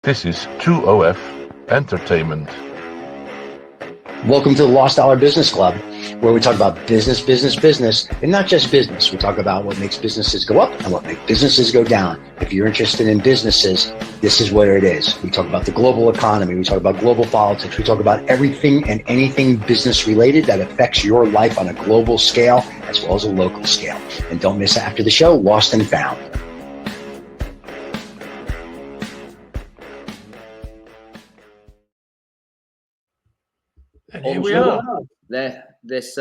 This is 2OF Entertainment. Welcome to the Lost Dollar Business Club, where we talk about business, and not just business. We talk about what makes businesses go up and what makes businesses go down. If you're interested in businesses, this is where it is. We talk about the global economy. We talk about global politics. We talk about everything and anything business related that affects your life on a global scale as well as a local scale. And don't miss after the show, Lost and Found. And here we are. This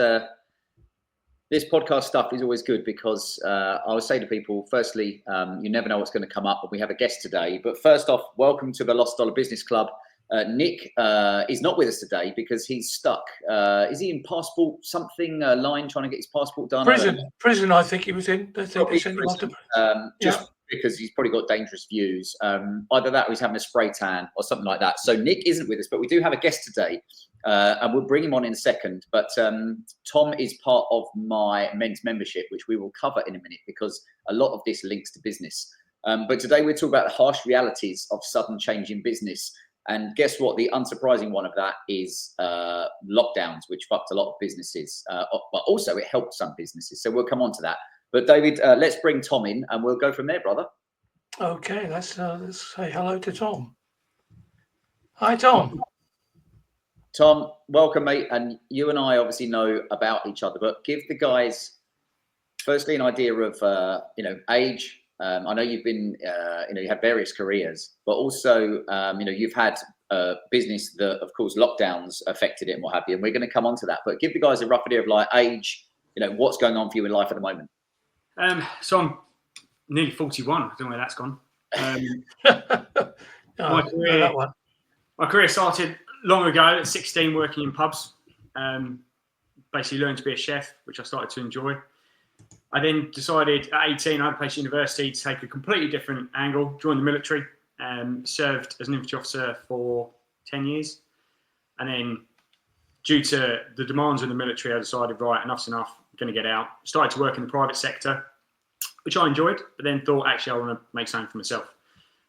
podcast stuff is always good because I always say to people, firstly, you never know what's going to come up, and we have a guest today. But first off, welcome to the Lost Dollar Business Club. Nick is not with us today because he's stuck. Is he in passport line trying to get his passport done? Prison. I think he was in. I think they sent him off to because he's probably got dangerous views. Either that or he's having a spray tan or something like that. So Nick isn't with us, but we do have a guest today. And we'll bring him on in a second. But Tom is part of my men's membership, which we will cover in a minute because a lot of this links to business. But today we're talking about the harsh realities of sudden change in business. And guess what? The unsurprising one of that is lockdowns, which fucked a lot of businesses. But also it helped some businesses. So we'll come on to that. But David, let's bring Tom in and we'll go from there, brother. Okay, let's say hello to Tom. Hi, Tom. Tom, welcome, mate. And you and I obviously know about each other, but give the guys, firstly, an idea of, age. I know you've been, you had various careers, but also, you've had a business that, of course, lockdowns affected it and what have you. And we're going to come on to that. But give the guys a rough idea of like age, what's going on for you in life at the moment. So I'm nearly 41. I don't know where that's gone. My career started long ago at 16 working in pubs. Basically learned to be a chef, which I started to enjoy. I then decided at 18 I had a place at university to take a completely different angle, joined the military, served as an infantry officer for 10 years. And then due to the demands of the military, I decided, right, enough's enough, I'm going to get out. Started to work in the private sector, which I enjoyed, but then thought, actually, I want to make something for myself.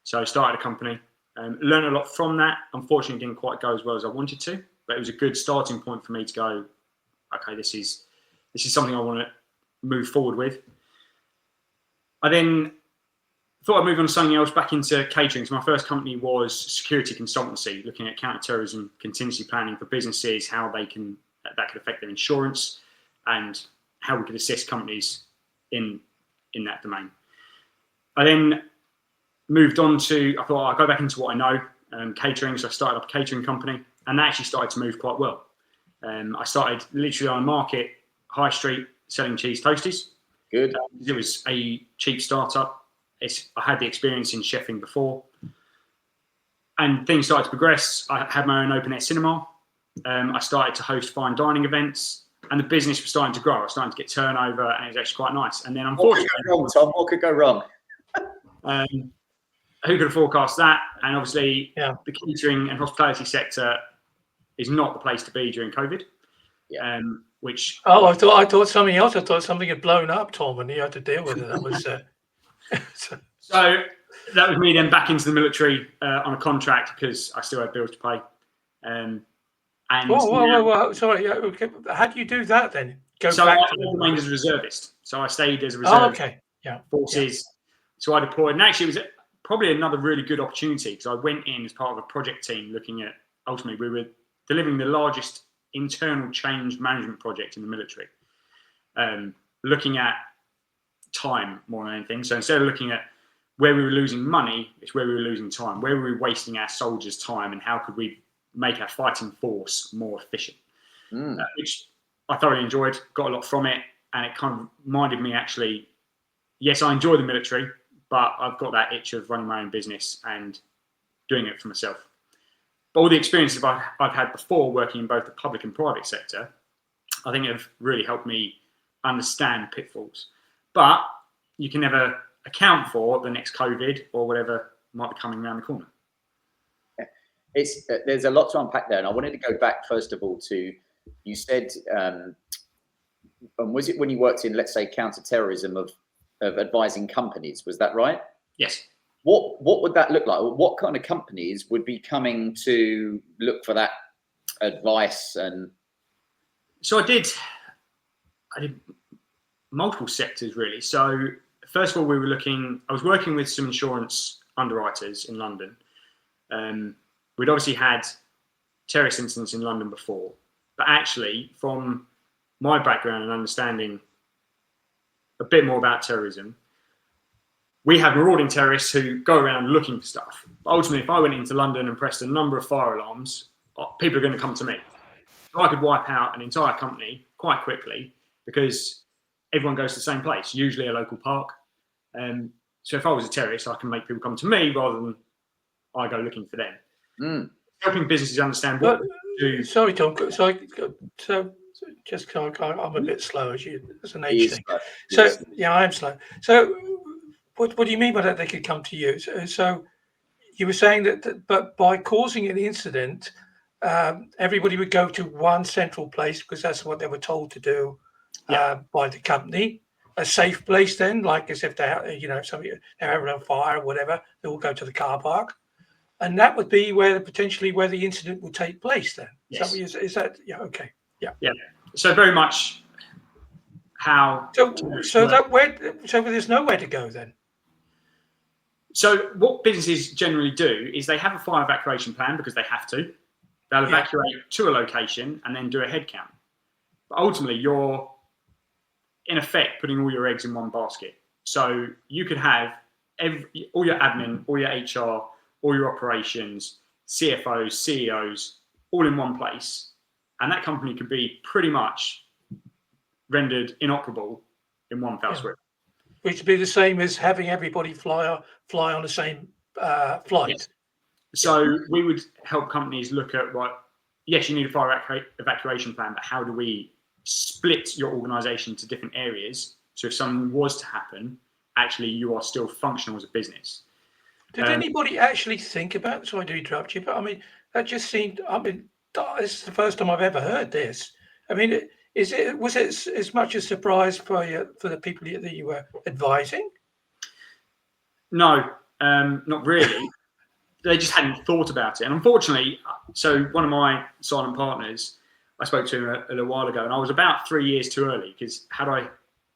So I started a company, learned a lot from that. Unfortunately, it didn't quite go as well as I wanted to, but it was a good starting point for me to go, okay, this is something I want to move forward with. I then thought I'd move on to something else, back into catering. So my first company was security consultancy, looking at counterterrorism, contingency planning for businesses, how that could affect their insurance, and how we could assist companies in that domain. I then moved on to, I thought I'll go back into what I know, catering. So I started up a catering company, and that actually started to move quite well. I started literally on a market, high street, selling cheese toasties. Good. It was a cheap startup. I had the experience in chefing before. And things started to progress. I had my own open air cinema. I started to host fine dining events. And the business was starting to grow. I was starting to get turnover, and it was actually quite nice. And then, unfortunately, what could go wrong? Who could have forecast that? And obviously, the catering and hospitality sector is not the place to be during COVID. Yeah. I thought something else. I thought something had blown up, Tom, and you had to deal with it. That was so that was me then back into the military on a contract because I still had bills to pay. Whoa. Sorry. Okay. How do you do that then? I remained as a reservist. So I stayed as a reservist. Oh, okay. Yeah. Forces. Yeah. So I deployed, and actually it was probably another really good opportunity because I went in as part of a project team looking at, ultimately, we were delivering the largest internal change management project in the military, looking at time more than anything. So instead of looking at where we were losing money, it's where we were losing time, where we were wasting our soldiers' time, and how could we make our fighting force more efficient, which I thoroughly enjoyed, got a lot from it, and it kind of reminded me, actually, yes, I enjoy the military, but I've got that itch of running my own business and doing it for myself. But all the experiences I've had before working in both the public and private sector, I think have really helped me understand pitfalls. But you can never account for the next COVID or whatever might be coming around the corner. There's a lot to unpack there, and I wanted to go back first of all to, you said, was it when you worked in, let's say, counterterrorism of advising companies? Was that right? Yes. What would that look like? What kind of companies would be coming to look for that advice? And so I did multiple sectors really. So first of all, I was working with some insurance underwriters in London. We'd obviously had terrorist incidents in London before, but actually from my background and understanding a bit more about terrorism, we have marauding terrorists who go around looking for stuff. But ultimately, if I went into London and pressed a number of fire alarms, people are going to come to me. So I could wipe out an entire company quite quickly because everyone goes to the same place, usually a local park. So if I was a terrorist, I can make people come to me rather than I go looking for them. Helping businesses understand what to do. Sorry, Tom. So just I'm a bit slow as an age thing. So yeah, I am slow. So what do you mean by that? They could come to you. So you were saying that, but by causing an incident, everybody would go to one central place because that's what they were told to do by the company. A safe place, then, like as if they're having a fire or whatever, they will go to the car park. And that would be potentially where the incident would take place. Then, yes. Is that okay? Yeah. So very much how. So there's nowhere to go then. So what businesses generally do is they have a fire evacuation plan because they have to. They'll evacuate to a location and then do a head count. But ultimately, you're in effect putting all your eggs in one basket. So you could have all your admin, all your HR, all your operations, CFOs, CEOs, all in one place. And that company could be pretty much rendered inoperable in one fell swoop. Which would be the same as having everybody fly on the same flight. Yes. So we would help companies look at, yes, you need a fire evacuation plan, but how do we split your organization to different areas? So if something was to happen, actually you are still functional as a business. Did anybody actually think about, sorry to interrupt you, but I mean, that just seemed, this is the first time I've ever heard this. I mean, was it as much a surprise for the people that you were advising? No, not really. They just hadn't thought about it. And unfortunately, so one of my silent partners, I spoke to him a little while ago, and I was about 3 years too early because had I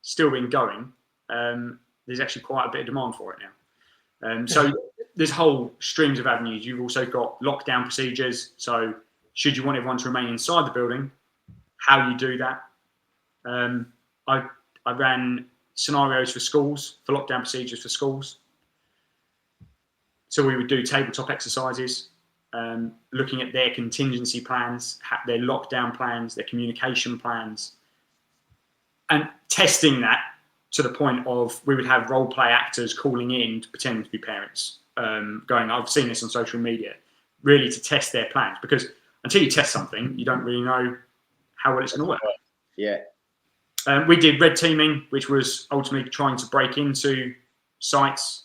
still been going, there's actually quite a bit of demand for it now. So there's whole streams of avenues. You've also got lockdown procedures. So should you want everyone to remain inside the building, how you do that. I ran scenarios for schools, for lockdown procedures for schools. So we would do tabletop exercises, looking at their contingency plans, their lockdown plans, their communication plans, and testing that to the point of we would have role play actors calling in to pretend to be parents, going, I've seen this on social media, really to test their plans. Because until you test something, you don't really know how well it's going to work. Yeah. We did red teaming, which was ultimately trying to break into sites.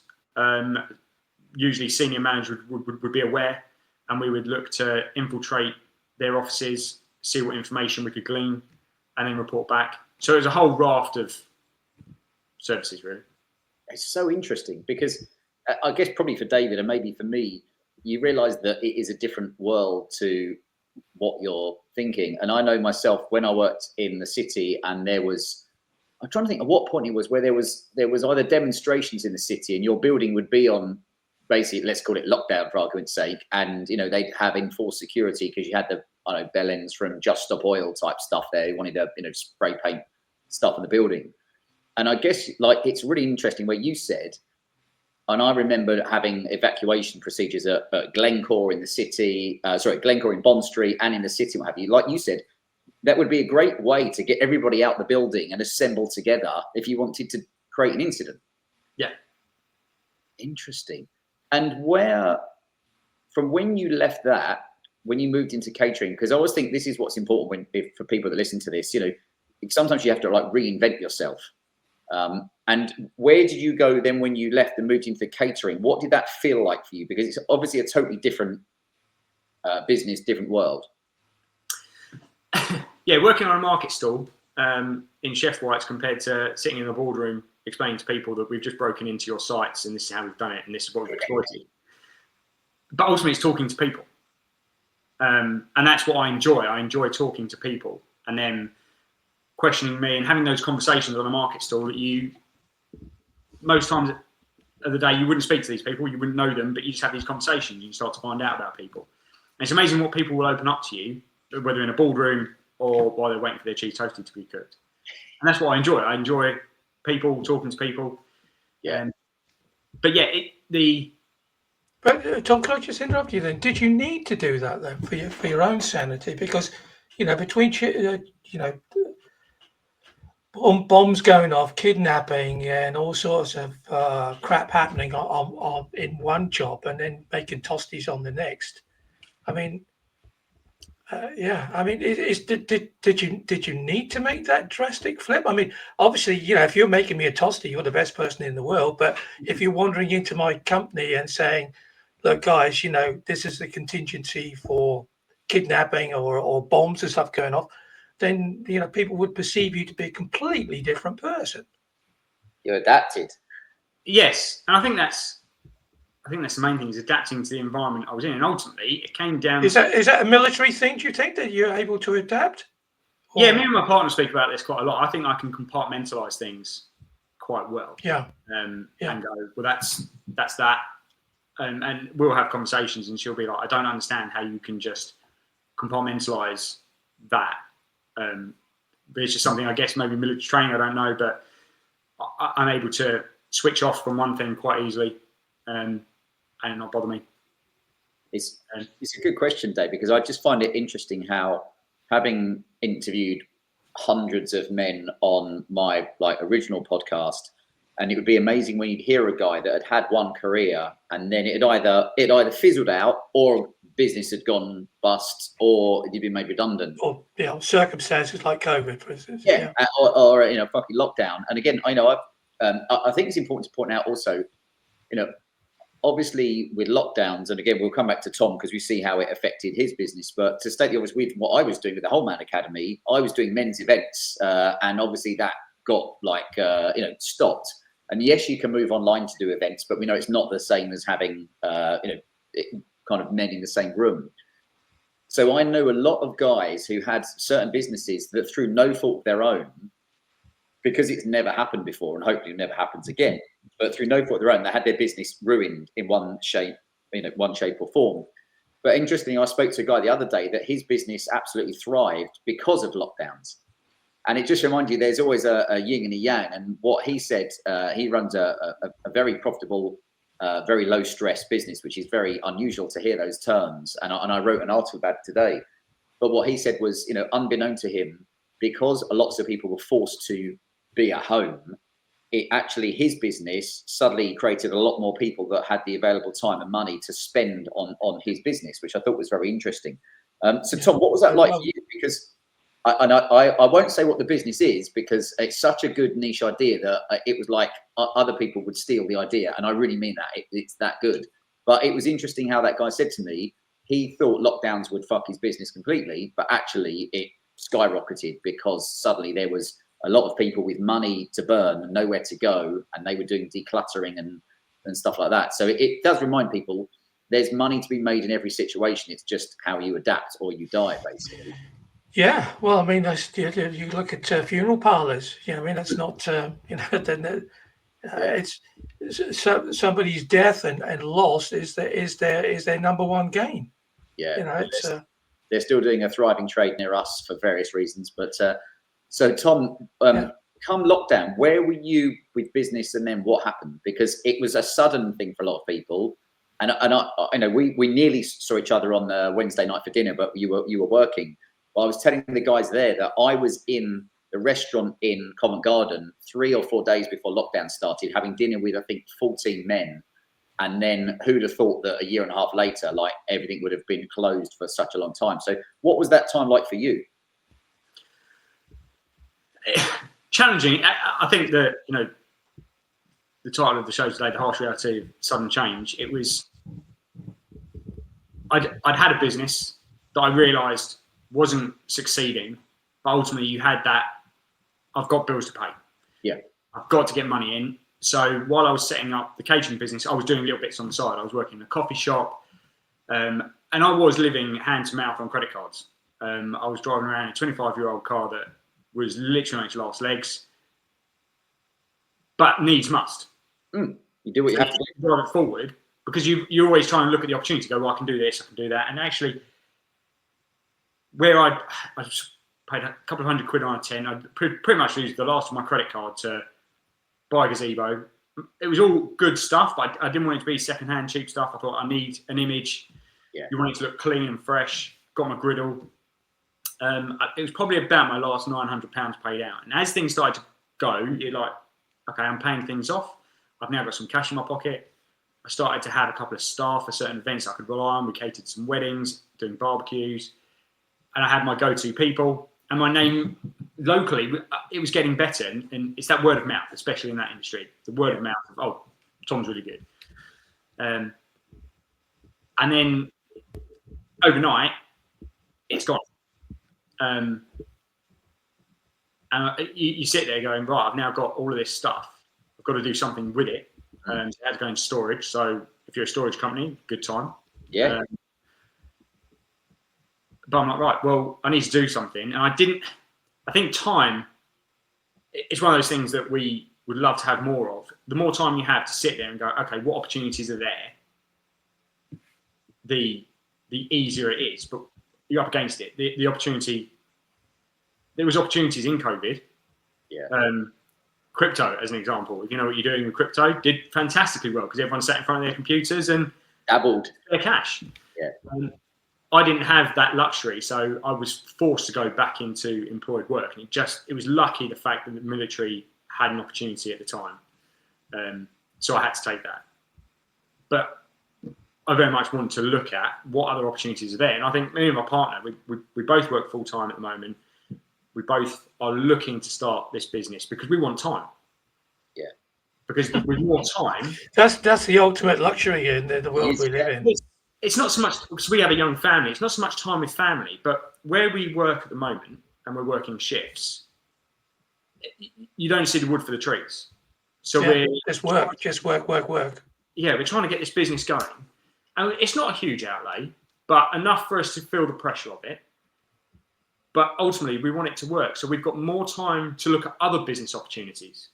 Usually senior managers would be aware, and we would look to infiltrate their offices, see what information we could glean, and then report back. So it was a whole raft of services, really. It's so interesting because I guess probably for David and maybe for me, you realise that it is a different world to what you're thinking. And I know myself when I worked in the city, and I'm trying to think at what point it was where there was either demonstrations in the city, and your building would be on basically, let's call it lockdown for argument's sake, and they'd have enforced security because you had the bellends from Just Stop Oil type stuff there. You wanted to spray paint stuff in the building. And I guess it's really interesting where you said, and I remember having evacuation procedures at Glencore in the city, Glencore in Bond Street and in the city, what have you. Like you said, that would be a great way to get everybody out the building and assemble together if you wanted to create an incident. Yeah. Interesting. And from when you left that, when you moved into catering, because I always think this is what's important for people that listen to this, sometimes you have to reinvent yourself. And where did you go then when you left and moved into catering? What did that feel like for you? Because it's obviously a totally different business, different world. Yeah, working on a market stall in Chef White's compared to sitting in the boardroom explaining to people that we've just broken into your sites and this is how we've done it and this is what we've exploited. But ultimately, it's talking to people. And that's what I enjoy. I enjoy talking to people and then questioning me and having those conversations on a market stall that you, most times of the day, you wouldn't speak to these people, you wouldn't know them, but you just have these conversations. You start to find out about people. And it's amazing what people will open up to you, whether in a boardroom or while they're waiting for their cheese toasty to be cooked. And that's what I enjoy. I enjoy people, talking to people. Yeah. But yeah, But Tom, can I just interrupt you then? Did you need to do that then for your own sanity? Because between bombs going off, kidnapping, and all sorts of crap happening on in one job, and then making tosties on the next. I mean, did you need to make that drastic flip? I mean, obviously, if you're making me a toasty, you're the best person in the world. But if you're wandering into my company and saying, look, guys, this is the contingency for kidnapping or bombs and stuff going off, then, people would perceive you to be a completely different person. You adapted. Yes. And I think that's the main thing, is adapting to the environment I was in. And ultimately, it came down Is that a military thing, do you think, that you're able to adapt? Or? Yeah, me and my partner speak about this quite a lot. I think I can compartmentalize things quite well. Yeah. And go, well, that's that. And we'll have conversations and she'll be like, I don't understand how you can just compartmentalize that. But it's just something, I guess, maybe military training, I don't know, but I'm able to switch off from one thing quite easily and not bother me. It's a good question, Dave, because I just find it interesting how, having interviewed hundreds of men on my original podcast, and it would be amazing when you'd hear a guy that had one career and then it either fizzled out, or business had gone bust, or you'd been made redundant, or circumstances like COVID, for instance. Or fucking lockdown. And again, I think it's important to point out also, obviously with lockdowns, and again, we'll come back to Tom because we see how it affected his business. But to state the obvious, with what I was doing with the Whole Man Academy, I was doing men's events, and obviously that got stopped. And yes, you can move online to do events, but we know it's not the same as having kind of men in the same room. So I know a lot of guys who had certain businesses that, through no fault of their own, because it's never happened before and hopefully it never happens again, but through no fault of their own, they had their business ruined in one shape or form. But interestingly, I spoke to a guy the other day that his business absolutely thrived because of lockdowns. And it just reminds you, there's always a yin and a yang. And what he said, he runs a very profitable, very low stress business, which is very unusual to hear those terms. And I wrote an article about it today. But what he said was, unbeknown to him, because lots of people were forced to be at home, it actually, his business suddenly created a lot more people that had the available time and money to spend on his business, which I thought was very interesting. So Tom, what was that like for you? Because I won't say what the business is, because it's such a good niche idea that it was like other people would steal the idea. And I really mean that. It's that good. But it was interesting how that guy said to me, he thought lockdowns would fuck his business completely, but actually it skyrocketed because suddenly there was a lot of people with money to burn and nowhere to go, and they were doing decluttering and stuff like that. So it does remind people there's money to be made in every situation. It's just how you adapt or you die, basically. Yeah, well, I mean, you look at funeral parlors. That's not it's somebody's death and loss is their number one gain. Yeah, they're still doing a thriving trade near us for various reasons. But so Tom, come lockdown, where were you with business, and then what happened? Because it was a sudden thing for a lot of people. And I know we nearly saw each other on the Wednesday night for dinner, but you were working. Well, I was telling the guys there that I was in the restaurant in Covent Garden 3 or 4 days before lockdown started, having dinner with, I think, 14 men. And then who'd have thought that a year and a half later, everything would have been closed for such a long time. So what was that time like for you? Challenging. I think that, the title of the show today, The Harsh Reality of Sudden Change, it was, I'd had a business that I realised wasn't succeeding, but ultimately you had that, I've got bills to pay. Yeah. I've got to get money in. So while I was setting up the catering business, I was doing little bits on the side. I was working in a coffee shop, and I was living hand to mouth on credit cards. I was driving around a 25-year-old car that was literally on its last legs, but needs must. You do what you have to do. Drive it forward, because you're always trying to look at the opportunity, go, well, I can do this, I can do that. And actually, where I paid a couple of £100 on a tin, I pretty much used the last of my credit card to buy a gazebo. It was all good stuff, but I didn't want it to be secondhand cheap stuff. I thought I need an image. Yeah. You want it to look clean and fresh. Got my griddle. It was probably about my last £900 paid out. And as things started to go, you're like, okay, I'm paying things off. I've now got some cash in my pocket. I started to have a couple of staff for certain events I could rely on. We catered some weddings, doing barbecues. And I had my go-to people. And my name locally, it was getting better. And it's that word of mouth, especially in that industry. The word of mouth of, oh, Tom's really good. And then overnight, it's gone. And you sit there going, right, I've now got all of this stuff. I've got to do something with it. It had to go into storage. So if you're a storage company, good time. Yeah. But I'm like, right, well, I need to do something. And I think time, it's one of those things that we would love to have more of. The more time you have to sit there and go, okay, what opportunities are there? The easier it is. But you're up against it. The opportunity, there was opportunities in COVID. Yeah. Crypto, as an example, if you know what you're doing with crypto, did fantastically well because everyone sat in front of their computers and dabbled their cash. Yeah. I didn't have that luxury, so I was forced to go back into employed work, and it was lucky the fact that the military had an opportunity at the time, so I had to take that. But I very much wanted to look at what other opportunities are there, and I think me and my partner, we both work full time at the moment. We both are looking to start this business because we want time. Yeah. Because with more time, that's the ultimate luxury in the world we live in. It's not so much because we have a young family. It's not so much time with family, but where we work at the moment, and we're working shifts, you don't see the wood for the trees. So we're just work. Yeah, we're trying to get this business going, and it's not a huge outlay, but enough for us to feel the pressure of it. But ultimately, we want it to work. So we've got more time to look at other business opportunities.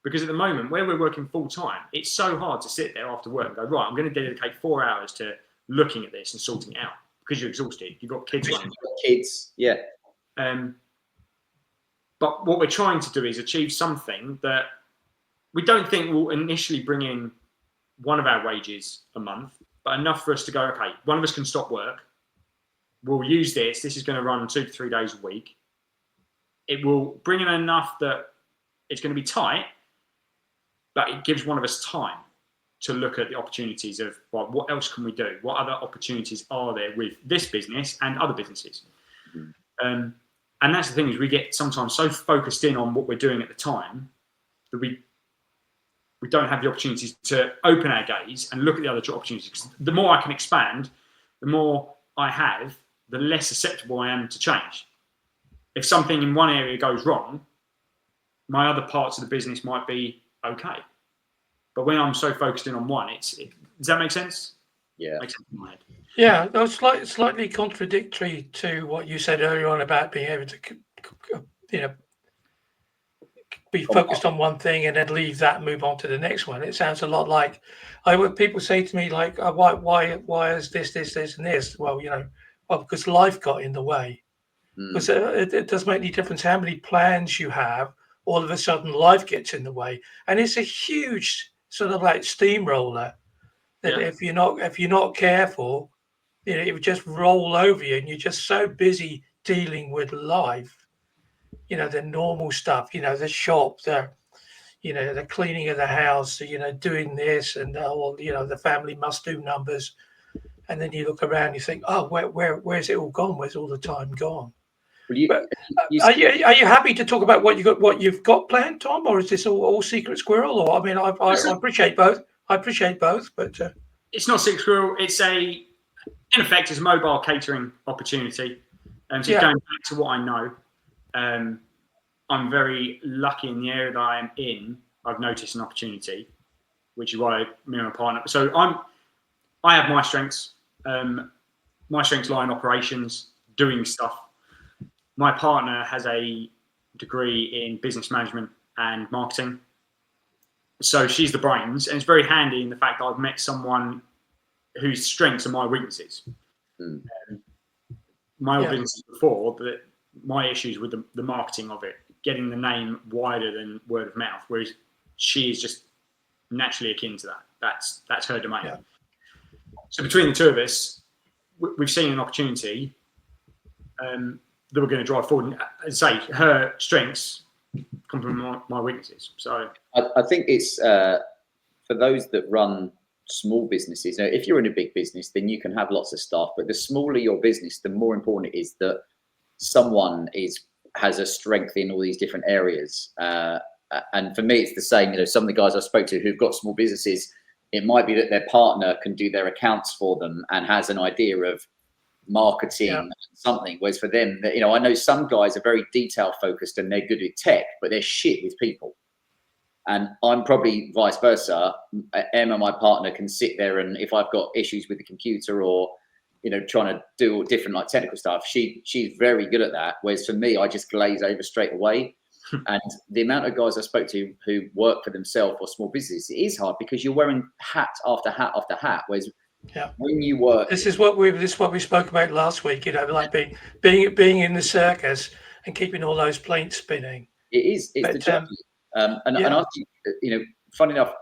Because at the moment, where we're working full time, it's so hard to sit there after work and go, right, I'm going to dedicate 4 hours to looking at this and sorting it out because you're exhausted. You've got kids running. Yeah. But what we're trying to do is achieve something that we don't think will initially bring in one of our wages a month, but enough for us to go, okay, one of us can stop work. We'll use this. This is going to run 2 to 3 days a week. It will bring in enough that it's going to be tight, but it gives one of us time to look at the opportunities of, well, what else can we do? What other opportunities are there with this business and other businesses? Mm-hmm. And that's the thing is we get sometimes so focused in on what we're doing at the time that we don't have the opportunities to open our gaze and look at the other opportunities. Because the more I can expand, the more I have, the less susceptible I am to change. If something in one area goes wrong, my other parts of the business might be okay. But when I'm so focused in on one, does that make sense? Yeah. Makes sense in my head. Yeah, that was slightly contradictory to what you said earlier on about being able to, be focused on one thing and then leave that and move on to the next one. It sounds a lot like people say to me like, why is this, and this? Well, because life got in the way. Because it doesn't make any difference how many plans you have. All of a sudden, life gets in the way, and it's a huge sort of like steamroller that if you're not careful, it would just roll over you, and you're just so busy dealing with life. The normal stuff. The shop, the cleaning of the house. Doing this, and the family must do numbers, and then you look around, you think, oh, where's it all gone? Where's all the time gone? Are you happy to talk about what you've got planned, Tom, or is this all secret squirrel? Or I appreciate both. But it's not secret squirrel. It's in effect, it's a mobile catering opportunity. So going back to what I know, I'm very lucky in the area that I am in. I've noticed an opportunity, which is why me and my partner. So I have my strengths. My strengths lie in operations, doing stuff. My partner has a degree in business management and marketing. So she's the brains, and it's very handy in the fact that I've met someone whose strengths are my weaknesses. My old business before, that my issues with the marketing of it, getting the name wider than word of mouth, whereas she is just naturally akin to that. That's her domain. Yeah. So between the two of us, we've seen an opportunity that we're going to drive forward. And as I say, her strengths complement my weaknesses. So I think it's for those that run small businesses. Now, if you're in a big business, then you can have lots of staff, but the smaller your business, the more important it is that someone has a strength in all these different areas. And for me, it's the same. You know, some of the guys I spoke to who've got small businesses, it might be that their partner can do their accounts for them and has an idea of marketing something. Whereas for them, you know, I know some guys are very detail focused and they're good at tech, but they're shit with people. And I'm probably vice versa. Emma, my partner, can sit there, and if I've got issues with the computer or, you know, trying to do different like technical stuff, she's very good at that. Whereas for me, I just glaze over straight away. And the amount of guys I spoke to who work for themselves or small businesses, it is hard because you're wearing hat after hat after hat. Whereas when you work, this is what we spoke about last week. You know, like being in the circus and keeping all those planes spinning. It's the job. And I think, you know, funny enough,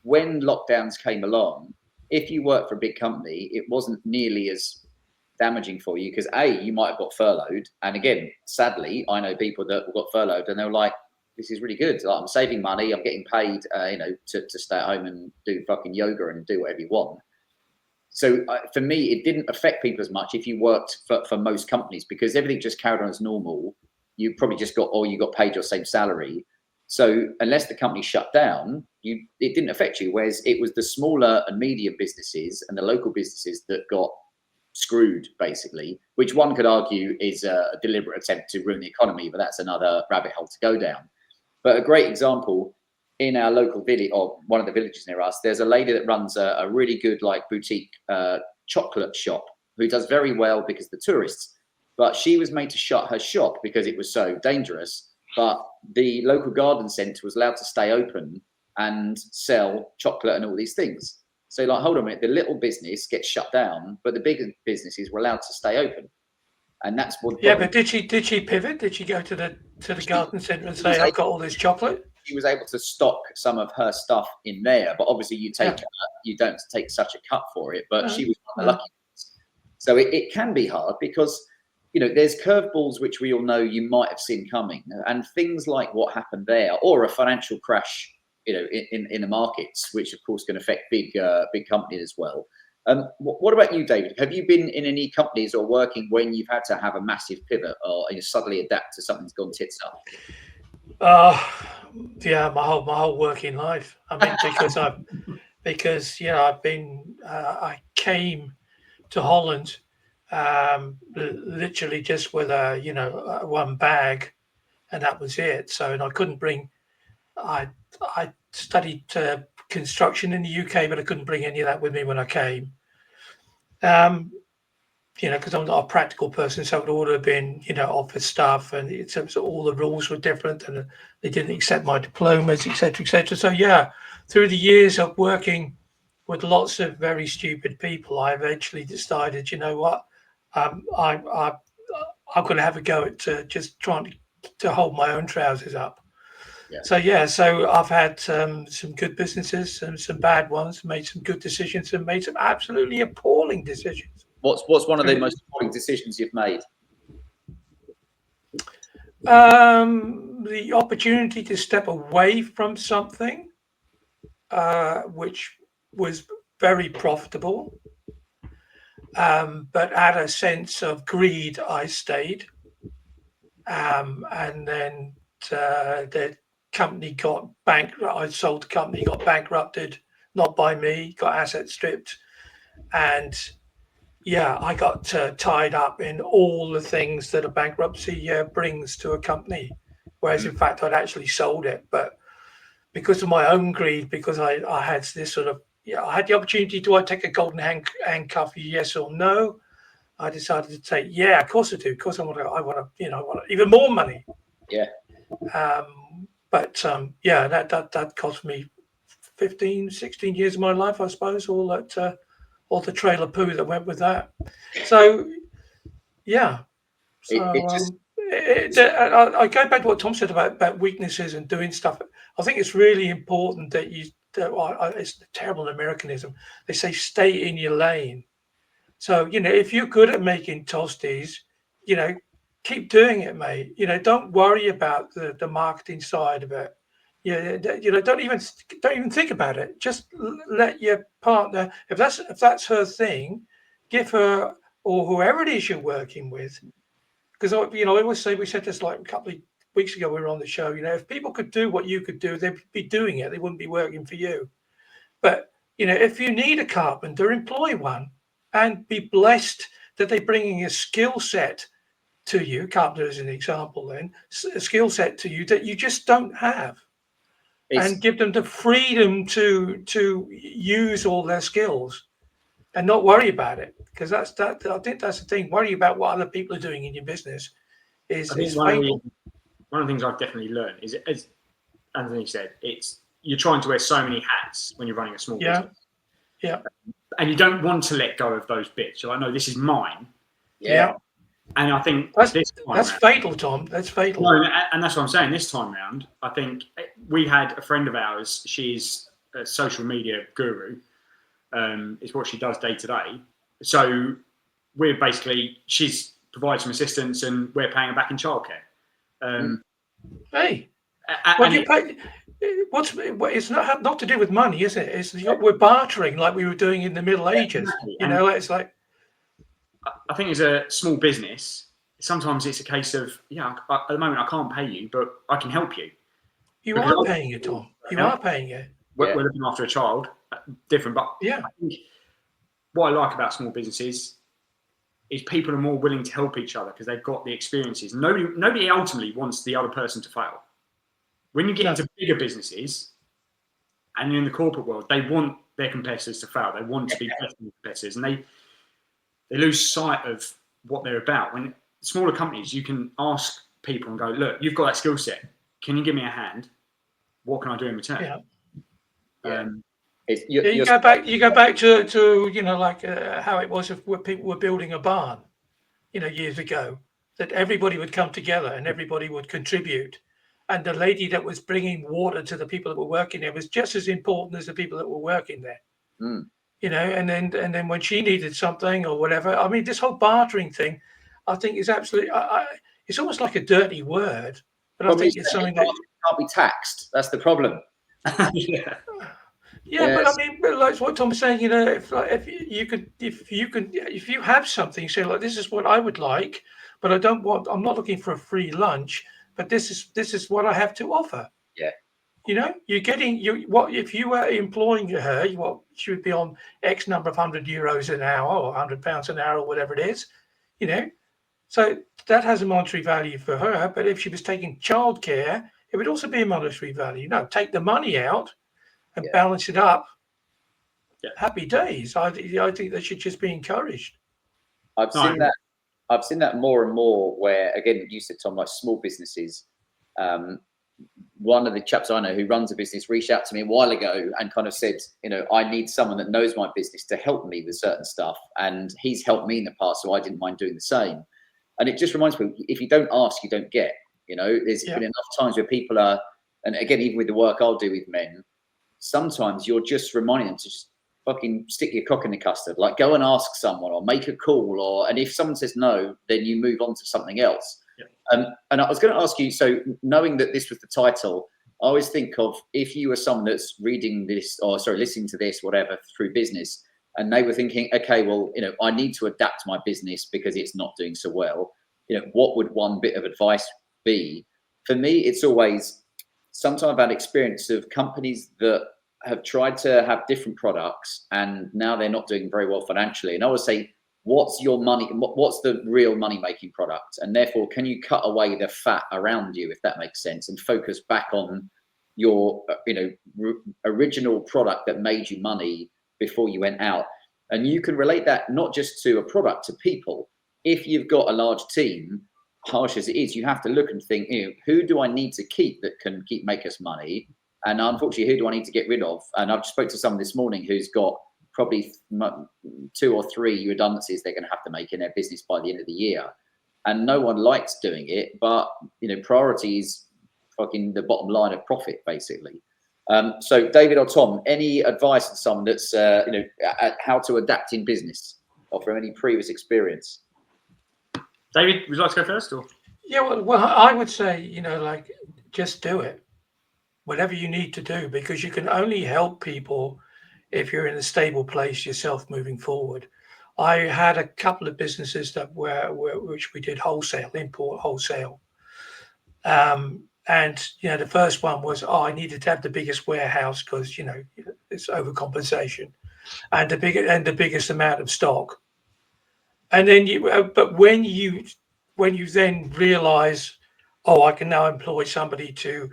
when lockdowns came along, if you work for a big company, it wasn't nearly as damaging for you because you might have got furloughed. And again, sadly, I know people that got furloughed and they were like, this is really good. Like, I'm saving money. I'm getting paid, you know, to stay at home and do fucking yoga and do whatever you want. So for me, it didn't affect people as much if you worked for most companies because everything just carried on as normal. You probably just got paid your same salary. So unless the company shut down, it didn't affect you. Whereas it was the smaller and medium businesses and the local businesses that got screwed, basically, which one could argue is a deliberate attempt to ruin the economy, but that's another rabbit hole to go down. But a great example, in our local village, or one of the villages near us, there's a lady that runs a really good like boutique chocolate shop who does very well because of the tourists. But she was made to shut her shop because it was so dangerous. But the local garden centre was allowed to stay open and sell chocolate and all these things. So like, hold on a minute, the little business gets shut down, but the bigger businesses were allowed to stay open. And that's what. Yeah, but did she pivot? Did she go to the garden centre and say, I've got all this chocolate? She was able to stock some of her stuff in there, but obviously you don't take such a cut for it. But she was one of the lucky ones. So it can be hard because, you know, there's curveballs which we all know you might have seen coming, and things like what happened there, or a financial crash, you know, in the markets, which of course can affect big companies as well. What about you, David? Have you been in any companies or working when you've had to have a massive pivot or you suddenly adapt to something's gone tits up? Yeah, my whole working life. I mean, I came to Holland literally just with one bag, and that was it. So, and I couldn't bring. I studied construction in the UK, but I couldn't bring any of that with me when I came. You know, because I'm not a practical person, so it would all have been, you know, office stuff, and so all the rules were different, and they didn't accept my diplomas, etc., etc. So yeah, through the years of working with lots of very stupid people, I eventually decided, you know what, I'm going to have a go at just trying to hold my own trousers up. Yeah. So I've had some good businesses and some bad ones, made some good decisions and made some absolutely appalling decisions. What's one of the most appalling decisions you've made? The opportunity to step away from something which was very profitable, but at a sense of greed, I stayed, and then the company got bankrupt. I sold the company, got bankrupted, not by me, got assets stripped, and I got tied up in all the things that a bankruptcy brings to a company. whereas in fact I'd actually sold it. But because of my own greed, because I had this sort of, I had the opportunity, do I take a golden handcuff, yes or no? I decided to take, yeah, of course I do. Of course I want even more money. Yeah. Yeah, that cost me 15, 16 years of my life, I suppose, all the trailer poo that went with that. So, yeah. So I go back to what Tom said about weaknesses and doing stuff. I think it's really important that it's a terrible Americanism. They say stay in your lane. So, if you're good at making toasties, keep doing it, mate. Don't worry about the marketing side of it. Don't even think about it. Just let your partner, if that's her thing, give her, or whoever it is you're working with. Because I always say, we said this like a couple of weeks ago, we were on the show. If people could do what you could do, they'd be doing it. They wouldn't be working for you. But if you need a carpenter, employ one, and be blessed that they're bringing a skill set to you. Carpenter is an example. Then a skill set to you that you just don't have. And give them the freedom to use all their skills and not worry about it, because I think that's the thing. Worry about what other people are doing in your business is fatal. One of the things I've definitely learned is, as Anthony said, you're trying to wear so many hats when you're running a small business. Yeah. And you don't want to let go of those bits. You're like, no, this is mine. Yeah. And I think that's fatal, Tom. That's fatal. No, and that's what I'm saying. This time round, I think we had a friend of ours. She's a social media guru. Is what she does day to day. So we're basically, she's provided some assistance, and we're paying her back in childcare. Hey, what do you pay? It's not to do with money, is it? We're bartering like we were doing in the Middle Ages. Exactly. It's like, I think as a small business, sometimes it's a case of, at the moment I can't pay you, but I can help you. You are paying it, Tom. You are paying it. We're looking after a child, different. But yeah, I think what I like about small businesses is people are more willing to help each other because they've got the experiences. Nobody ultimately wants the other person to fail. When you get into bigger businesses and in the corporate world, they want their competitors to fail. They want to be better than competitors, and they lose sight of what they're about. When smaller companies, you can ask people and go, look, you've got that skill set. Can you give me a hand? What can I do in return? You go back to how it was where people were building a barn, years ago, that everybody would come together and everybody would contribute. And the lady that was bringing water to the people that were working there was just as important as the people that were working there. And then when she needed something or whatever, I mean, this whole bartering thing, I think is absolutely, it's almost like a dirty word, but I think it's something that can't be taxed. That's the problem. But I mean, like what Tom's saying, if you have something, say like, this is what I would like, but I'm not looking for a free lunch, but this is what I have to offer. Yeah. You're getting if you were employing her, she would be on X number of €100 an hour or £100 an hour or whatever it is, So that has a monetary value for her. But if she was taking childcare, it would also be a monetary value. No, take the money out and balance it up. Yeah. Happy days. I think that should just be encouraged. I've seen that more and more where, again, you said, Tom, like small businesses. One of the chaps I know who runs a business reached out to me a while ago and kind of said, I need someone that knows my business to help me with certain stuff. And he's helped me in the past, so I didn't mind doing the same. And it just reminds me, if you don't ask, you don't get. There's been enough times where people are, and again, even with the work I'll do with men, sometimes you're just reminding them to just fucking stick your cock in the custard. Like, go and ask someone or make a call, and if someone says no, then you move on to something else. And I was going to ask you, so knowing that this was the title, I always think of if you were someone that's reading this, listening to this, whatever, through business, and they were thinking, okay, well, I need to adapt my business because it's not doing so well. What would one bit of advice be? For me, it's always, sometimes I've had experience of companies that have tried to have different products and now they're not doing very well financially. And I would say, what's your money, what's the real money making product, and therefore can you cut away the fat around you, if that makes sense, and focus back on your original product that made you money before you went out. And you can relate that not just to a product, to people. If you've got a large team, harsh as it is, you have to look and think, who do I need to keep that can make us money, and unfortunately, who do I need to get rid of? And I've spoke to someone this morning who's got probably 2 or 3 redundancies they're going to have to make in their business by the end of the year, and no one likes doing it, but priority is fucking the bottom line of profit, basically. So David or Tom, any advice to someone that's how to adapt in business, or from any previous experience? David, would you like to go first, or? Yeah, well, I would say, like, just do it, whatever you need to do, because you can only help people if you're in a stable place yourself moving forward. I had a couple of businesses that which we did wholesale, import wholesale. And the first one was, I needed to have the biggest warehouse because it's overcompensation, and the biggest amount of stock. And then but when you then realize, I can now employ somebody to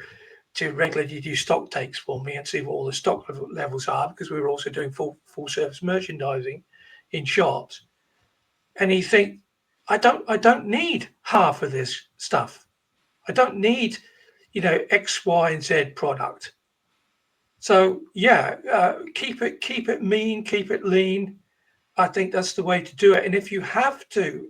regularly do stock takes for me and see what all the stock levels are, because we were also doing full service merchandising in shops. And you think, I don't need half of this stuff. I don't need X, Y, and Z product. So keep it mean, keep it lean. I think that's the way to do it. And if you have to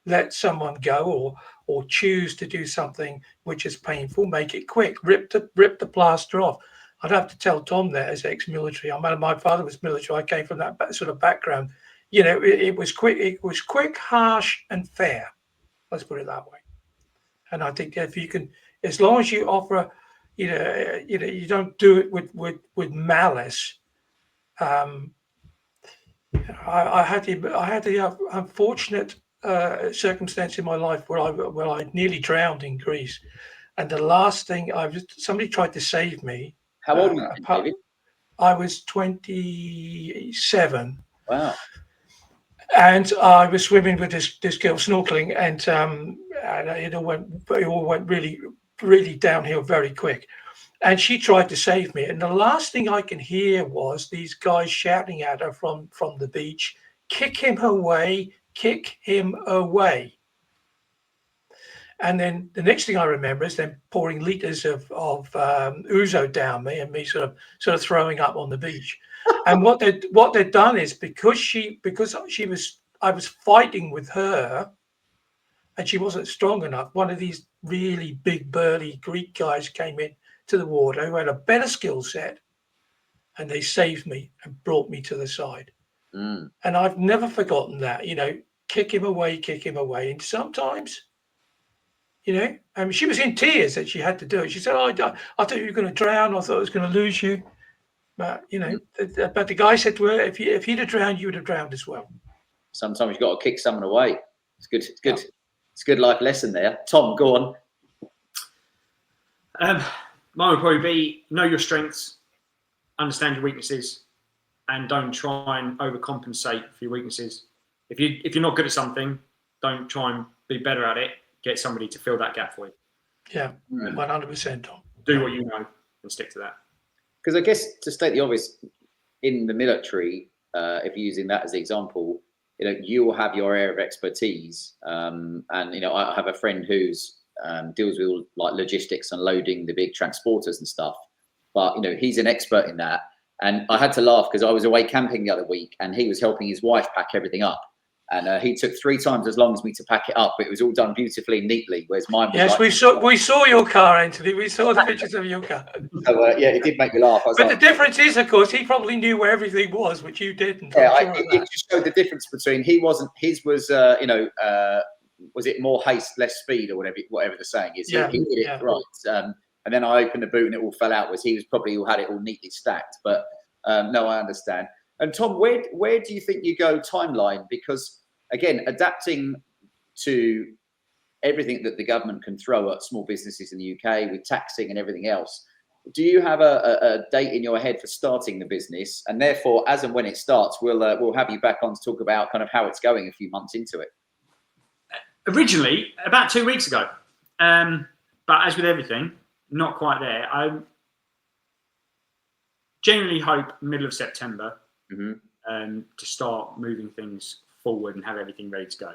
let someone go or choose to do something which is painful, make it quick. Rip the plaster off. I'd have to tell Tom that, as ex-military. My father was military. I came from that sort of background. It was quick. It was quick, harsh, and fair. Let's put it that way. And I think if you can, as long as you offer, you don't do it with malice. I had the unfortunate circumstance in my life where I nearly drowned in Greece, and the last thing somebody tried to save me. How old were you, David? I was 27. Wow. And I was swimming with this girl, snorkeling, and it all went really, really downhill very quick. And she tried to save me. And the last thing I can hear was these guys shouting at her from the beach, kick him away, kick him away. And then the next thing I remember is them pouring liters of ouzo down me, and me sort of throwing up on the beach. And what they'd done is, because I was fighting with her and she wasn't strong enough, one of these really big burly Greek guys came in to the water who had a better skill set, and they saved me and brought me to the side. And I've never forgotten that. Kick him away. And sometimes, she was in tears that she had to do it. She said, I thought you were going to drown. I thought I was going to lose you. But but the guy said to her, if he'd have drowned, you would have drowned as well. Sometimes you've got to kick someone away. It's good. It's good. It's a good life lesson there. Tom, go on. Mine would probably be, know your strengths, understand your weaknesses, and don't try and overcompensate for your weaknesses. If you're not good at something, don't try and be better at it. Get somebody to fill that gap for you. Yeah, 100%, Tom. Do what you know and stick to that. Because I guess, to state the obvious, in the military, if you're using that as the example, you will have your area of expertise. And I have a friend who's deals with all, like, logistics and loading the big transporters and stuff. But he's an expert in that. And I had to laugh because I was away camping the other week, and he was helping his wife pack everything up. And he took 3 times as long as me to pack it up, but it was all done beautifully and neatly. Whereas mine was we saw your car, Anthony. We saw the pictures of your car. So, it did make me laugh. But the difference is, of course, he probably knew where everything was, which you didn't. It just showed the difference between his was was it more haste, less speed, or whatever the saying is. He did it right. And then I opened the boot and it all fell out. He was probably had it all neatly stacked. But no, I understand. And Tom, where do you think you go timeline? Because again, adapting to everything that the government can throw at small businesses in the UK with taxing and everything else, do you have a date in your head for starting the business? And therefore, as and when it starts, we'll have you back on to talk about kind of how it's going a few months into it. Originally, about 2 weeks ago. But as with everything, not quite there. I genuinely hope middle of September to start moving things forward and have everything ready to go.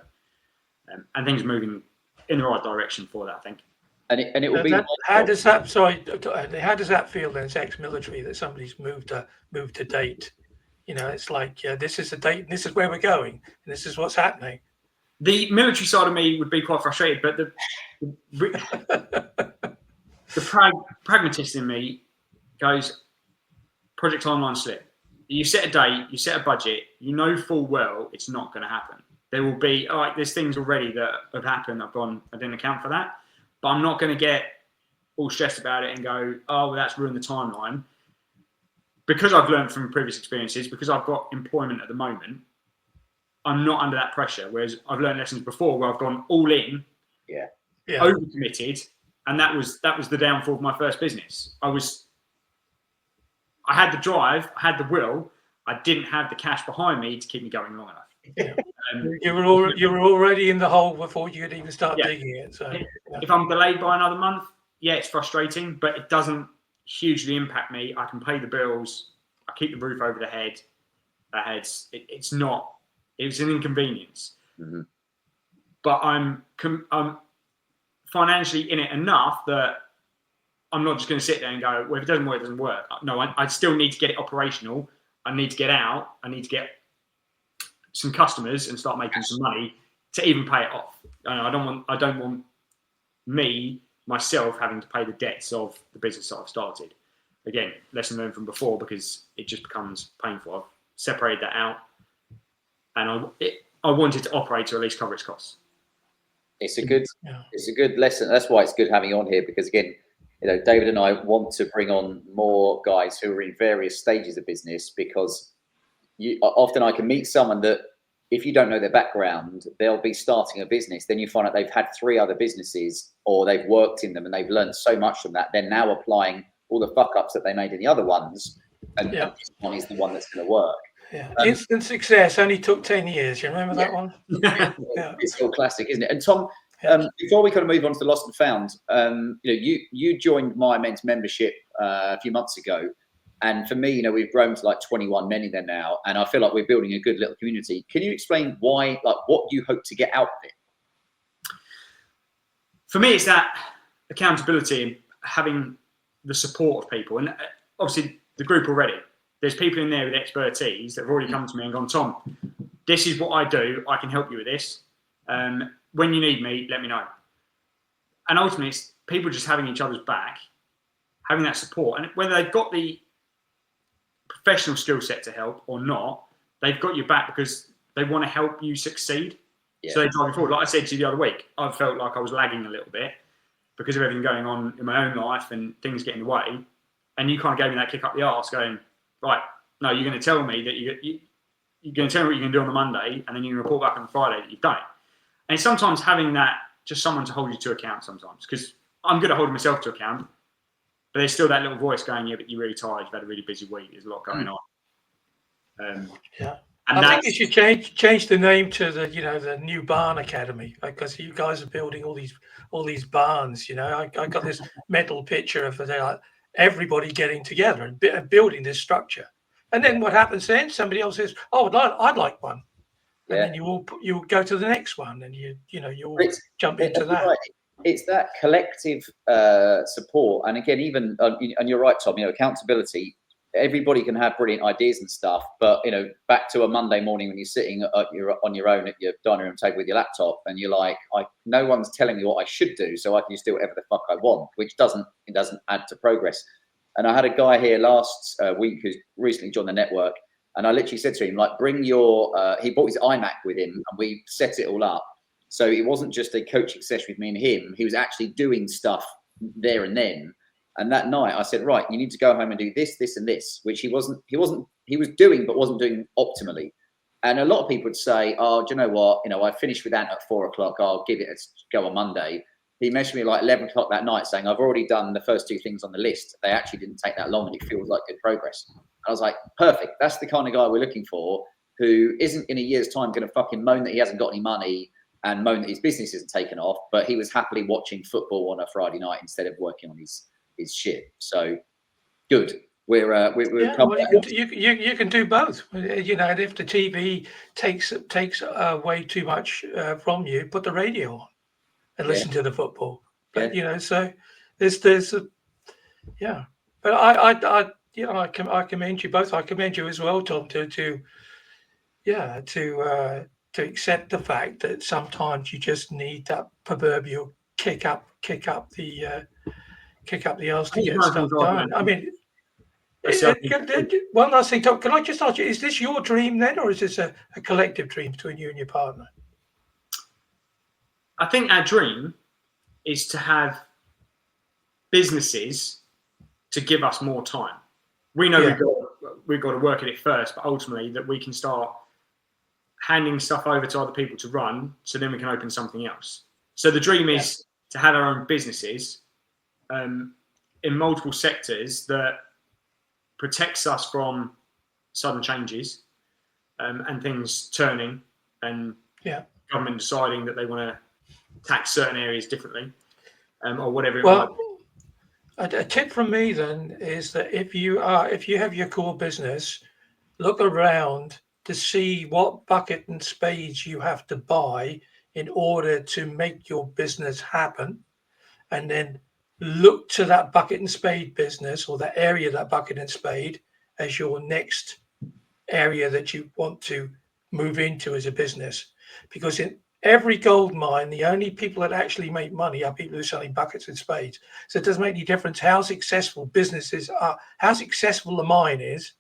And things moving in the right direction for that, I think. And it will be. How does that? Sorry, how does that feel then? It's ex-military that somebody's moved a date. You know, it's like this is the date, and this is where we're going, and this is what's happening. The military side of me would be quite frustrated, but the pragmatist in me goes, project timeline slip. You set a date, you set a budget, you know full well it's not going to happen. There will be, all right, there's things already that have happened. I didn't account for that. But I'm not going to get all stressed about it and go, oh, well, that's ruined the timeline. Because I've learned from previous experiences, because I've got employment at the moment, I'm not under that pressure. Whereas I've learned lessons before where I've gone all in, overcommitted, and that was the downfall of my first business. I had the drive, I had the will, I didn't have the cash behind me to keep me going long enough. Yeah. You were already in the hole before you could even start digging it. So if I'm delayed by another month, it's frustrating, but it doesn't hugely impact me. I can pay the bills. I keep the roof over the head. It's not. It was an inconvenience, but I'm financially in it enough that I'm not just going to sit there and go, well, if it doesn't work, it doesn't work. No, I still need to get it operational. I need to get out. I need to get some customers and start making some money to even pay it off. I don't want myself having to pay the debts of the business that I've started. Again, lesson learned from before, because it just becomes painful. I've separated that out, and I wanted to operate to at least cover its costs. It's a good lesson. That's why it's good having you on here, because again, David and I want to bring on more guys who are in various stages of business, because often I can meet someone that, if you don't know their background, they'll be starting a business. Then you find out they've had 3 other businesses, or they've worked in them and they've learned so much from that. They're now applying all the fuck ups that they made in the other ones, and this one is the one that's going to work. Yeah. Instant success only took 10 years. You remember that one? It's all classic, isn't it? And Tom, before we kind of move on to the lost and found, you joined my men's membership a few months ago. And for me, we've grown to like 21 men in there now, and I feel like we're building a good little community. Can you explain why, what you hope to get out of it? For me, it's that accountability and having the support of people. And obviously the group already, there's people in there with expertise that have already come to me and gone, Tom, this is what I do. I can help you with this. When you need me, let me know. And ultimately, it's people just having each other's back, having that support. And whether they've got the professional skill set to help or not, they've got your back because they want to help you succeed. So they drive you forward. Like I said to you the other week, I felt like I was lagging a little bit because of everything going on in my own life and things getting in the way. And you kind of gave me that kick up the arse going, right, no, you're going to tell me that you're going to tell me what you're going to do on the Monday, and then you can report back on the Friday that you've done it. And sometimes having that, just someone to hold you to account sometimes, because I'm good at holding myself to account, but there's still that little voice going, yeah, but you're really tired, you've had a really busy week, there's a lot going on. And I think you should change the name to the new Barn Academy, because you guys are building all these barns. I got this mental picture of everybody getting together and building this structure. And then what happens then? Somebody else says, "Oh, I'd like one," and then you go to the next one, and you all jump into that. Right. It's that collective support, and again, even and you're right, Tom. Accountability. Everybody can have brilliant ideas and stuff, but back to a Monday morning when you're sitting on your own at your dining room table with your laptop, and you're like, no one's telling me what I should do, so I can just do whatever the fuck I want, which doesn't add to progress. And I had a guy here last week who's recently joined the network, and I literally said to him, bring your. He brought his iMac with him, and we set it all up. So it wasn't just a coaching session with me and him. He was actually doing stuff there and then. And that night I said, right, you need to go home and do this, this, and this, which he was doing, but wasn't doing optimally. And a lot of people would say, oh, do you know what? I finished with that at 4:00. I'll give it a go on Monday. he messaged me like 11 o'clock that night saying, I've already done the first 2 things on the list. They actually didn't take that long and it feels like good progress. And I was like, perfect. That's the kind of guy we're looking for, who isn't in a year's time going to fucking moan that he hasn't got any money and moan that his business isn't taken off, but he was happily watching football on a Friday night instead of working on his shit. So good. We're yeah, well, you can do both. You know, and if the TV takes way too much from you, put the radio on and listen to the football. But you know, so there's yeah. But I you know, I commend you both. I commend you as well, Tom, to accept the fact that sometimes you just need that proverbial kick up the arse to get stuff done. I mean, one last thing, Tom, can I just ask you, is this your dream then, or is this a collective dream between you and your partner? I think our dream is to have businesses to give us more time. We know we've got to work at it first, but ultimately that we can start handing stuff over to other people to run, so then we can open something else. So the dream is to have our own businesses in multiple sectors that protects us from sudden changes and things turning and government deciding that they want to tax certain areas differently or whatever it might be. A tip from me then is that if you have your core business, look around to see what bucket and spades you have to buy in order to make your business happen, and then look to that bucket and spade business or that area, that bucket and spade, as your next area that you want to move into as a business. Because in every gold mine, the only people that actually make money are people who are selling buckets and spades. So it doesn't make any difference how successful businesses are, how successful the mine is,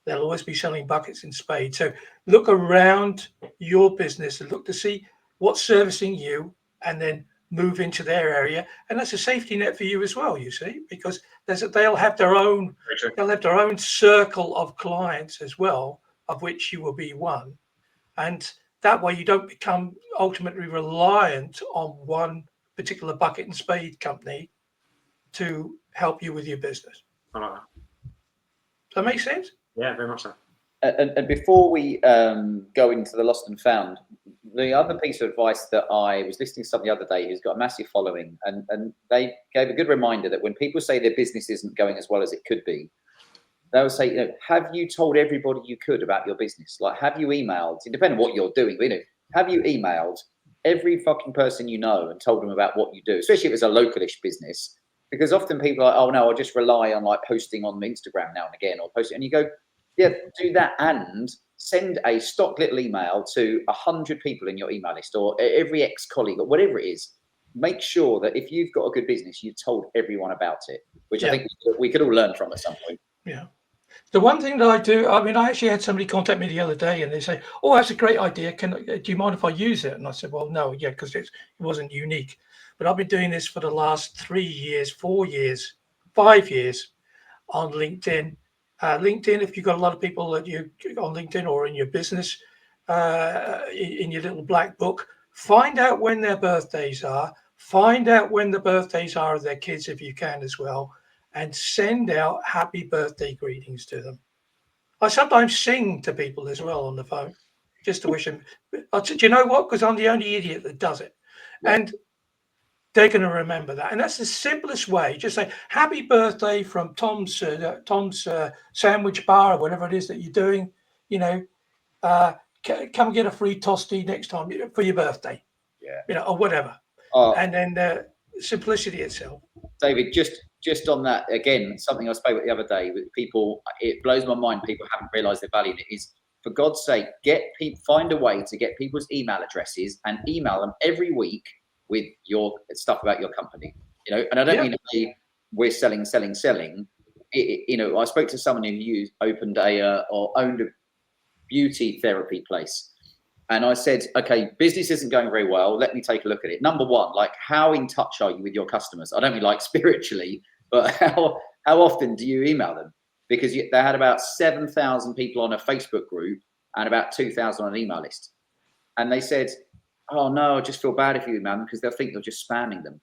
they'll always be selling buckets and spades. So look around your business and look to see what's servicing you, and then move into their area. And that's a safety net for you as well, you see, because they'll have their own circle of clients as well, of which you will be one. And that way you don't become ultimately reliant on one particular bucket and spade company to help you with your business. I like that. Does that make sense? Yeah, very much so. And before we go into the lost and found, the other piece of advice that I was listening to something the other day who's got a massive following, and they gave a good reminder that when people say their business isn't going as well as it could be, they'll say, you know, have you told everybody you could about your business? Like, have you emailed, depending on what you're doing, you know, have you emailed every fucking person you know and told them about what you do, especially if it's a localish business? Because often people are like, oh no, I'll just rely on like posting on Instagram now and again, or posting, and you go, yeah, do that and send a stock little email to 100 people in your email list, or every ex-colleague, or whatever it is. Make sure that if you've got a good business, you've told everyone about it, which I think we could all learn from at some point. Yeah. The one thing that I do, I mean, I actually had somebody contact me the other day and they say, oh, that's a great idea. Do you mind if I use it? And I said, well, no, because it wasn't unique. But I've been doing this for the last 3 years, 4 years, 5 years on LinkedIn. LinkedIn, if you've got a lot of people that you on LinkedIn or in your business, in your little black book, find out when their birthdays are, find out when the birthdays are of their kids if you can as well, and send out happy birthday greetings to them. I sometimes sing to people as well on the phone, just to wish them. Do you know what? Because I'm the only idiot that does it. Yeah. And they're going to remember that. And that's the simplest way. Just say, happy birthday from Tom's sandwich bar, or whatever it is that you're doing. You know, come get a free toasty next time for your birthday. Yeah. You know, or whatever. And then simplicity itself. David, just on that, again, something I spoke about the other day with people, it blows my mind. People haven't realized their value in it. Is, for God's sake, find a way to get people's email addresses and email them every week with your stuff about your company, you know. And I don't mean we're selling. You know, I spoke to someone who owned a beauty therapy place, and I said, okay, business isn't going very well. Let me take a look at it. Number one, like, how in touch are you with your customers? I don't mean like spiritually, but how often do you email them? Because they had about 7,000 people on a Facebook group and about 2,000 on an email list, and they said, oh no, I just feel bad if you email them because they'll think you're just spamming them.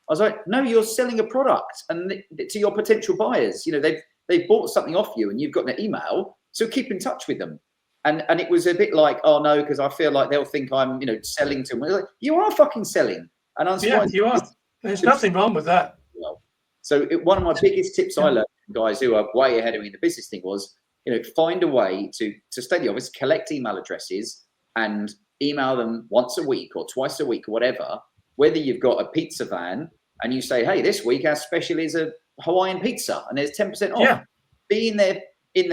I was like, no, you're selling a product and to your potential buyers. You know, they've bought something off you and you've got an email, so keep in touch with them. And it was a bit like, oh no, because I feel like they'll think I'm, you know, selling to them. Like, you are fucking selling. And I'm surprised. Yeah, you are. There's nothing wrong with that. Well, so one of my biggest tips I learned from guys who are way ahead of me in the business thing was, you know, find a way to stay the office, collect email addresses and email them once a week or twice a week or whatever, whether you've got a pizza van and you say, hey, this week our special is a Hawaiian pizza and there's 10% off. Yeah. Be in their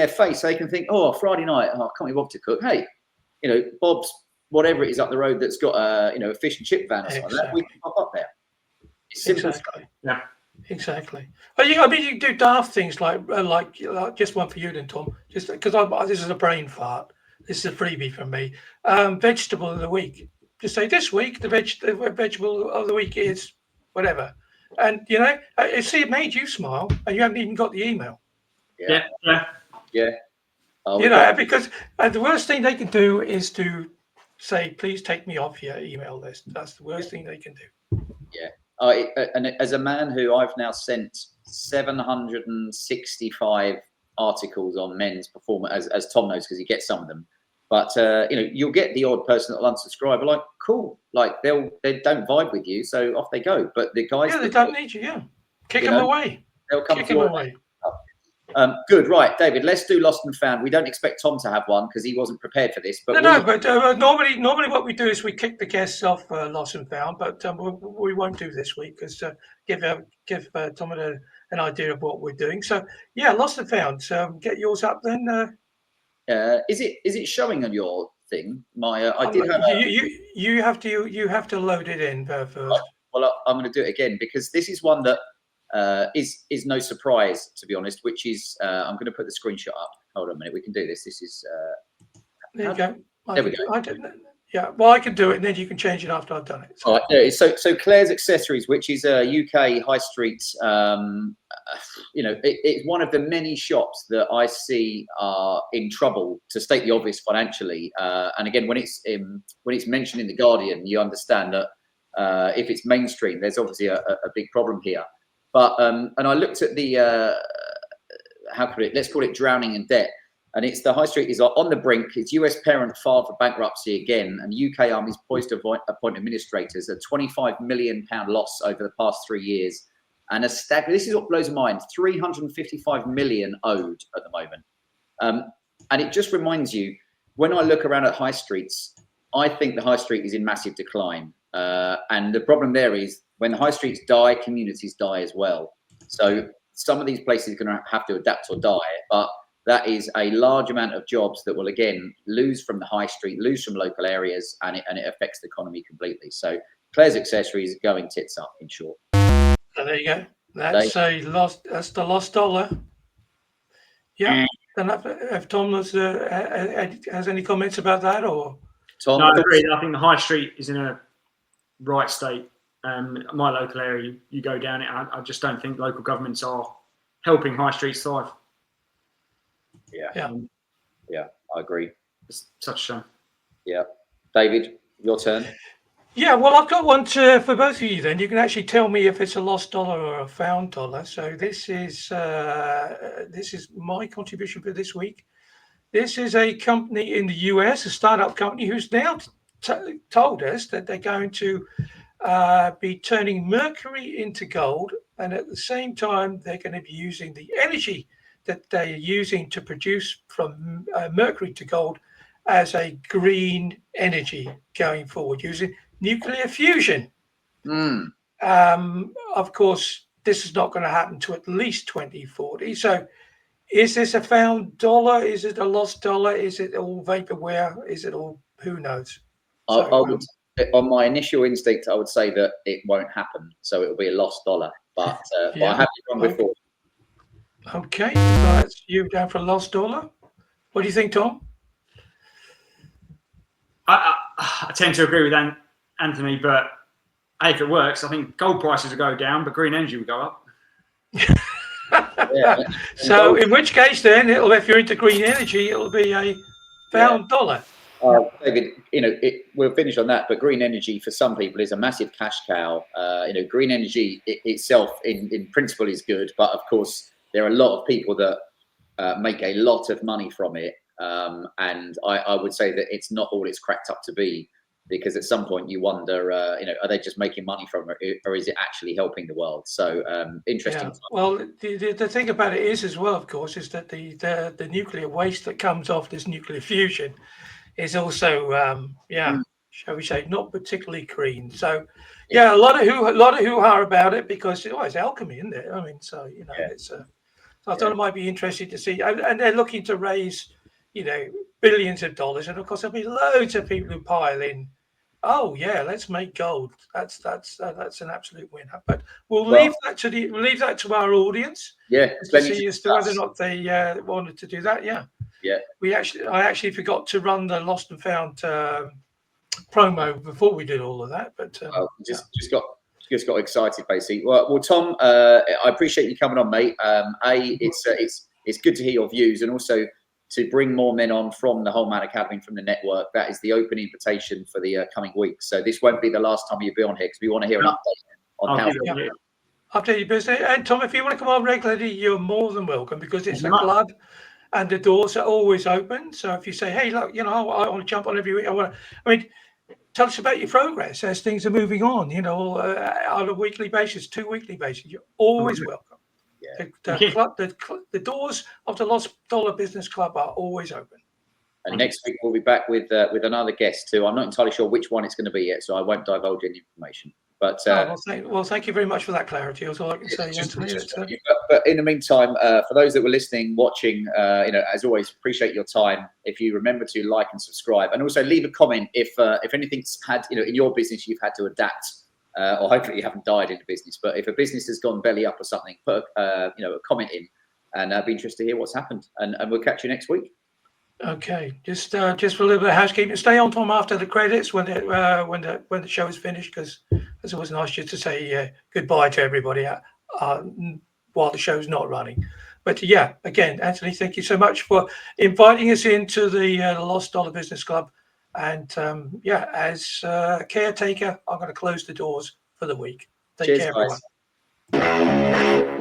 face so they can think, oh, Friday night, oh, I can't be bothered to cook. Hey, you know, Bob's, whatever it is up the road that's got a, you know, a fish and chip van or something like that, we can pop up there. It's simple. Exactly. Yeah. Exactly. But I mean, you do daft things like just one for you then, Tom. Just because this is a brain fart. This is a freebie from me. Vegetable of the week. Just say this week the vegetable of the week is whatever, and you know, see, it made you smile, and you haven't even got the email. Yeah. Oh, you know, because the worst thing they can do is to say, please take me off your email list. That's the worst thing they can do. Yeah. And as a man who I've now sent 765 articles on men's performance, as Tom knows, because he gets some of them. But you know, you'll get the odd person that'll unsubscribe. Like, cool, like they don't vibe with you, so off they go. But the guys, they don't need you. Yeah, kick them away. They'll come kick them away. Good, right, David. Let's do lost and found. We don't expect Tom to have one because he wasn't prepared for this. But but normally what we do is we kick the guests off lost and found. But we won't do this week because give Tom an idea of what we're doing. So yeah, lost and found. So get yours up then. Is it showing on your thing? I did have you have to load it in first. Well, I'm going to do it again because this is one that is no surprise, to be honest. Which is I'm going to put the screenshot up. Hold on a minute, we can do this. This is there you go. There we go. Yeah, well, I can do it, and then you can change it after I've done it. All right, there. So Claire's Accessories, which is a UK high street, you know, it's one of the many shops that I see are in trouble, to state the obvious, financially. And again, when it's mentioned in the Guardian, you understand that if it's mainstream, there's obviously a big problem here. But and I looked at the let's call it drowning in debt. And it's the high street is on the brink. It's US parent filed for bankruptcy again, and UK Army's poised to appoint administrators. A £25 million loss over the past 3 years, and this is what blows my mind: 355 million owed at the moment. And it just reminds you, when I look around at high streets, I think the high street is in massive decline. And the problem there is when the high streets die, communities die as well. So some of these places are going to have to adapt or die, but that is a large amount of jobs that will again lose from the high street, lose from local areas, and it affects the economy completely. So Claire's Accessories going tits up, in short. So there you go. That's the lost dollar. Yeah. And if Tom has any comments about that, or Tom? No, I agree. I think the high street is in a right state. My local area, you go down it. I just don't think local governments are helping high streets thrive. Yeah, I agree. It's such a shame. Yeah, David, your turn. Yeah, well, I've got one for both of you. Then you can actually tell me if it's a lost dollar or a found dollar. So this is my contribution for this week. This is a company in the US, a startup company, who's now told us that they're going to be turning mercury into gold, and at the same time they're going to be using the energy that they're using to produce from mercury to gold as a green energy going forward, using nuclear fusion. Of course, this is not going to happen to at least 2040. So is this a found dollar? Is it a lost dollar? Is it all vaporware? Is it all, who knows? On my initial instinct, I would say that it won't happen. So it'll be a lost dollar. But I have gone before. Okay, that's you down for a lost dollar. What do you think, Tom? I tend to agree with Anthony, but hey, if it works, I think gold prices will go down, but green energy will go up. So in which case then, if you're into green energy, it'll be a found dollar. David, we'll finish on that, but green energy for some people is a massive cash cow. Green energy itself in principle is good, but of course there are a lot of people that make a lot of money from it. And I would say that it's not all it's cracked up to be, because at some point you wonder, are they just making money from it, or is it actually helping the world? So interesting. Yeah. Well, the thing about it is as well, of course, is that the nuclear waste that comes off this nuclear fusion is also, shall we say, not particularly green. So, a lot of hoo-ha about it, because it's alchemy, isn't it? I mean, so it's. So I thought it might be interesting to see, and they're looking to raise, billions of dollars, and of course there'll be loads of people who pile in. Oh yeah, let's make gold. That's an absolute winner. But we'll leave that to our audience. Yeah, to see as to whether or not they wanted to do that. Yeah. Yeah. I actually forgot to run the Lost and Found promo before we did all of that. But just got excited basically. Well, Tom, I appreciate you coming on, mate. It's good to hear your views, and also to bring more men on from the Whole Man Academy, from the network. That is the open invitation for the coming weeks. So this won't be the last time you'll be on here, because we want to hear an update on how. Update your business. And Tom, if you want to come on regularly, you're more than welcome, because it's a club and the doors are always open. So if you say, hey, look, I want to jump on every week. Tell us about your progress as things are moving on, on a weekly basis, 2 weekly basis. You're always welcome. Yeah. The doors of the Lost Dollar Business Club are always open. And next week we'll be back with another guest too. I'm not entirely sure which one it's going to be yet, so I won't divulge any information. But thank you very much for that clarity. That's all I can say, Anthony. But in the meantime, for those that were listening, watching, as always, appreciate your time. If you remember to like and subscribe, and also leave a comment if anything's had, in your business you've had to adapt, or hopefully you haven't died in the business. But if a business has gone belly up or something, put a comment in, and I'd be interested to hear what's happened. And we'll catch you next week. Okay, just for a little bit of housekeeping. Stay on, Tom, after the credits when the show is finished, because it's always nice just to say goodbye to everybody while the show's not running. But again, Anthony, thank you so much for inviting us into the Lost Dollar Business Club. And as caretaker, I'm going to close the doors for the week. Take care, everyone.